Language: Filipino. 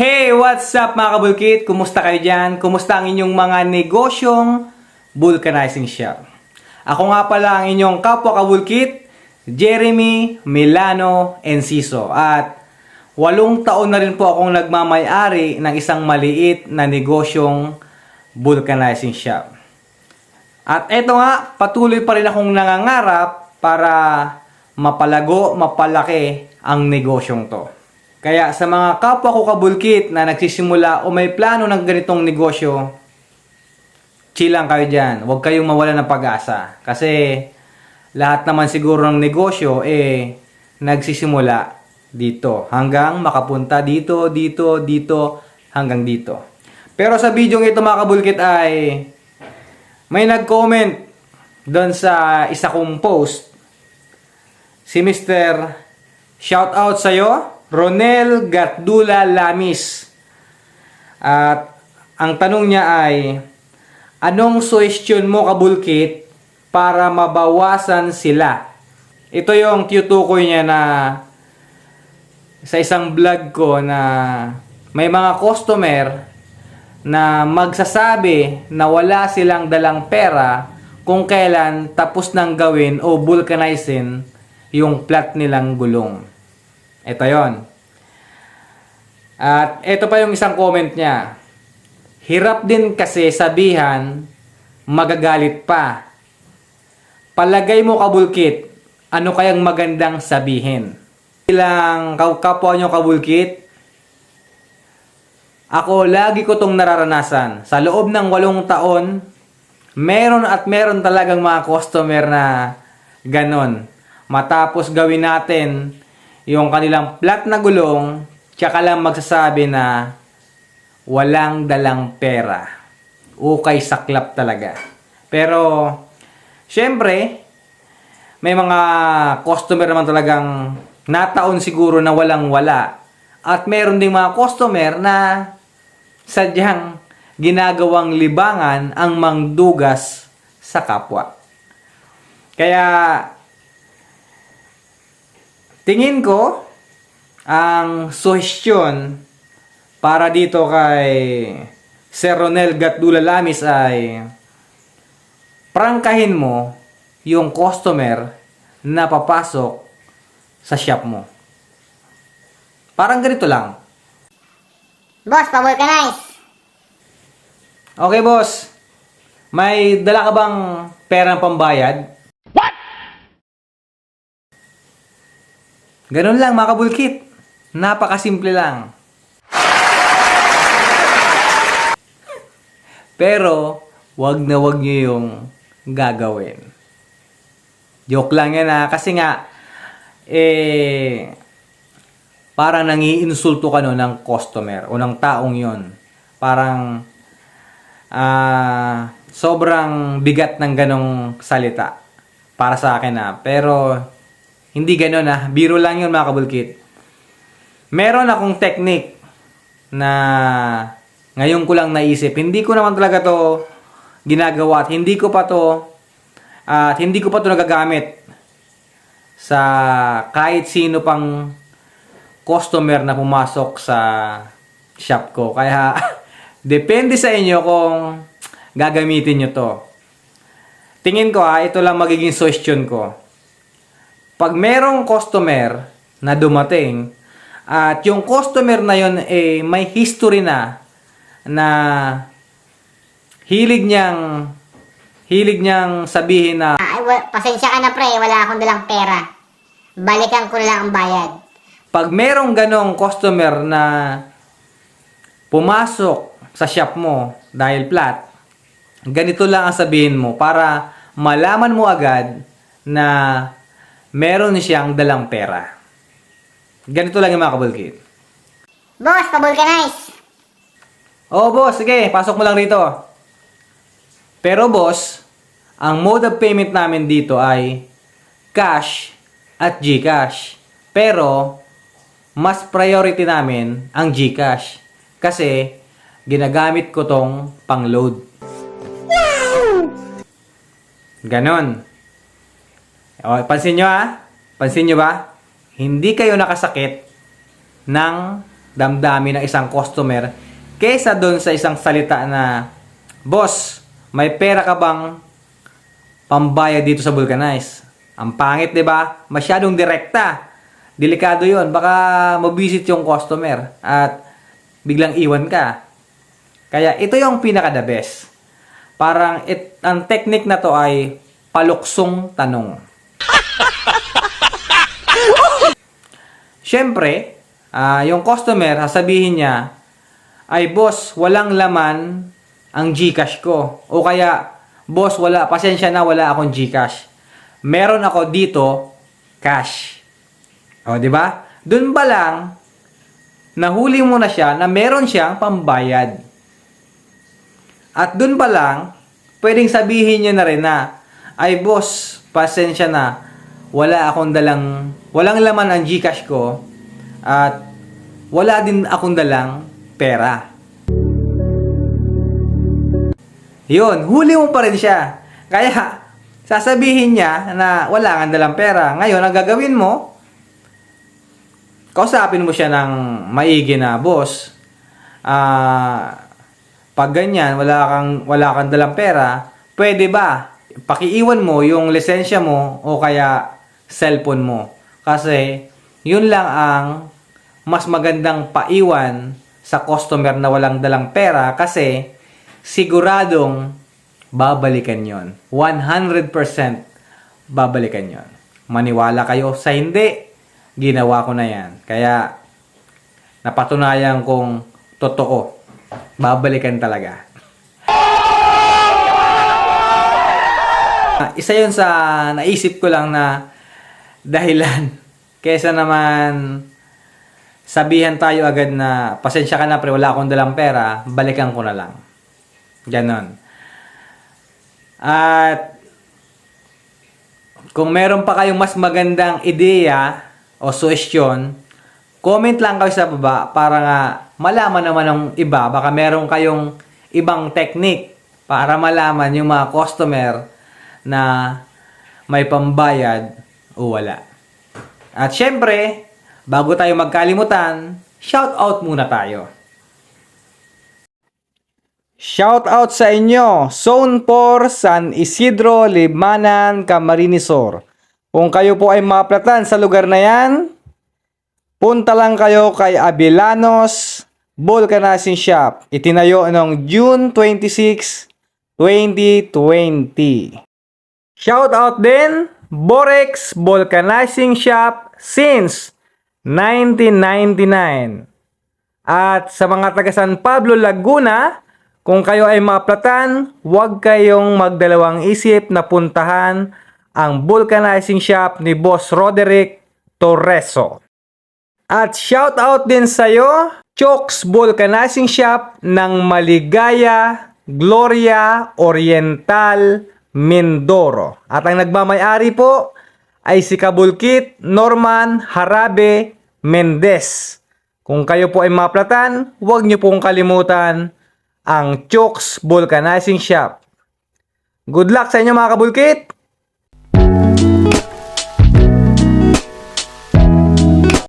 Hey, what's up mga kabulkit? Kumusta kayo dyan? Kumusta ang inyong mga negosyong vulcanizing shop? Ako nga pala ang inyong kapwa kabulkit, Jeremy Milano Enciso. At 8 taon na rin po akong nagmamay-ari ng isang maliit na negosyong vulcanizing shop. At eto nga, patuloy pa rin akong nangangarap para mapalago, mapalaki ang negosyong to. Kaya sa mga kapwa ko kabulkit na nagsisimula o may plano ng ganitong negosyo, chill lang kayo dyan. Huwag kayong mawala ng pag-asa. Kasi lahat naman siguro ng negosyo nagsisimula dito. Hanggang makapunta dito, hanggang dito. Pero sa video ito mga kabulkit ay may nag-comment doon sa isa kong post. Si Mr. Shoutout sa'yo, Ronel Gatdula Lamis. At ang tanong niya ay, anong suhestyon mo kabulkit para mabawasan sila? Ito yung tinutukoy niya na sa isang vlog ko na may mga customer na magsasabi na wala silang dalang pera kung kailan tapos nang gawin o vulcanizing yung flat nilang gulong. Ito yon. At ito pa yung isang comment niya. Hirap din kasi sabihan, magagalit pa. Palagay mo kabulkit, ano kayang magandang sabihin? Bilang kapwa nyo kabulkit, ako lagi ko tong nararanasan. Sa loob ng 8 taon, meron talagang mga customer na ganon. Matapos gawin natin yung kanilang flat na gulong, tsaka lang magsasabi na walang dalang pera. Ukay saklap talaga. Pero, syempre, may mga customer naman talagang nataon siguro na walang wala. At meron ding mga customer na sadyang ginagawang libangan ang mangdugas sa kapwa. Kaya, tingin ko, ang suhestyon para dito kay Sir Ronel Gatdula Lamis ay prangkahin mo yung customer na papasok sa shop mo. Parang ganito lang. Boss, pa-vulcanize. Okay, boss. May dala ka bang perang pambayad? Ganun lang mga kabulkit. Napakasimple lang. Pero, wag na wag nyo yung gagawin. Joke lang yan ha. Kasi nga, parang nangiinsulto ka no ng customer o ng taong yon. Parang, sobrang bigat ng ganong salita. Para sa akin ha. Pero, hindi ganon ha. Biro lang yun mga kabulkit. Meron akong technique na ngayon ko lang naisip. Hindi ko naman talaga to ginagawa at hindi ko pa to nagagamit sa kahit sino pang customer na pumasok sa shop ko. Kaya depende sa inyo kung gagamitin nyo to. Tingin ko ito lang magiging suggestion ko. Pag merong customer na dumating at yung customer na yon may history na hilig niyang sabihin na Pasensya ka na pre, wala akong dalang pera. Balikan ko na lang ang bayad. pag merong ganong customer na pumasok sa shop mo dahil flat, ganito lang ang sabihin mo para malaman mo agad na meron siyang dalang pera. Ganito lang yung mga kabulkit. Boss, pa-vulcanize. Oo boss, sige, pasok mo lang rito. Pero boss, ang mode of payment namin dito ay cash at GCash. Pero, mas priority namin ang GCash. Kasi, ginagamit ko tong pang-load. Ganon. O, pansin nyo ha? Pansin nyo ba? Hindi kayo nakasakit ng damdamin ng isang customer kesa doon sa isang salita na, "Boss, may pera ka bang pambayad dito sa Vulcanize?" Ang pangit, 'di ba? Masyadong direkta. Delikado 'yon. Baka mabisit yung customer at biglang iwan ka. Kaya ito yung pinaka the best. Parang ang technique na to ay paluksong tanong. Siyempre, yung customer, sasabihin niya, "Ay boss, walang laman ang GCash ko." O kaya, "Boss, pasensya na, wala akong GCash. Meron ako dito, cash." O, di ba? Doon pa lang, nahuli mo na siya na meron siyang pambayad. At doon pa lang, pwedeng sabihin niya na rin na, "Ay boss, pasensya na, walang laman ang GCash ko at wala din akong dalang pera." Yun, huli mo pa rin siya. Kaya, sasabihin niya na wala kang dalang pera. Ngayon, ang gagawin mo, kausapin mo siya ng maigi na, "Boss, pag ganyan, wala kang dalang pera, pwede ba pakiiwan mo yung lisensya mo o kaya cellphone mo?" Kasi, yun lang ang mas magandang paiwan sa customer na walang dalang pera kasi siguradong babalikan yon. 100% babalikan yon. Maniwala kayo sa hindi, ginawa ko na yan. Kaya, napatunayan kong totoo. Babalikan talaga. Isa yun sa naisip ko lang na dahilan. Kesa naman sabihan tayo agad na, "Pasensya ka na pre, wala akong dalang pera, balikan ko na lang." Ganon. At kung meron pa kayong mas magandang ideya o suwestyon, comment lang kayo sa baba para nga malaman naman ng iba. Baka meron kayong ibang technique para malaman yung mga customer na may pambayad o wala. At syempre, bago tayo magkalimutan, shout out muna tayo. Shout out sa inyo, Zone 4, San Isidro, Limanan, Camarines Sur. Kung kayo po ay maaplatan sa lugar na yan, punta lang kayo kay Abilanos Vulcanizing Shop. Itinayo noong June 26, 2020. Shout out din, Borex Vulcanizing Shop since 1999. At sa mga taga San Pablo, Laguna, kung kayo ay maaplatan, huwag kayong magdalawang isip na puntahan ang vulcanizing shop ni Boss Roderick Torreso. At shout out din sa'yo, Chokes Vulcanizing Shop ng Maligaya, Gloria, Oriental, Mindoro. At ang nagmamayari po ay si Kabulkit Norman Harabe Mendez. Kung kayo po ay maaplatan, huwag niyo pong kalimutan ang Chokes Vulcanizing Shop. Good luck sa inyo mga kabulkit!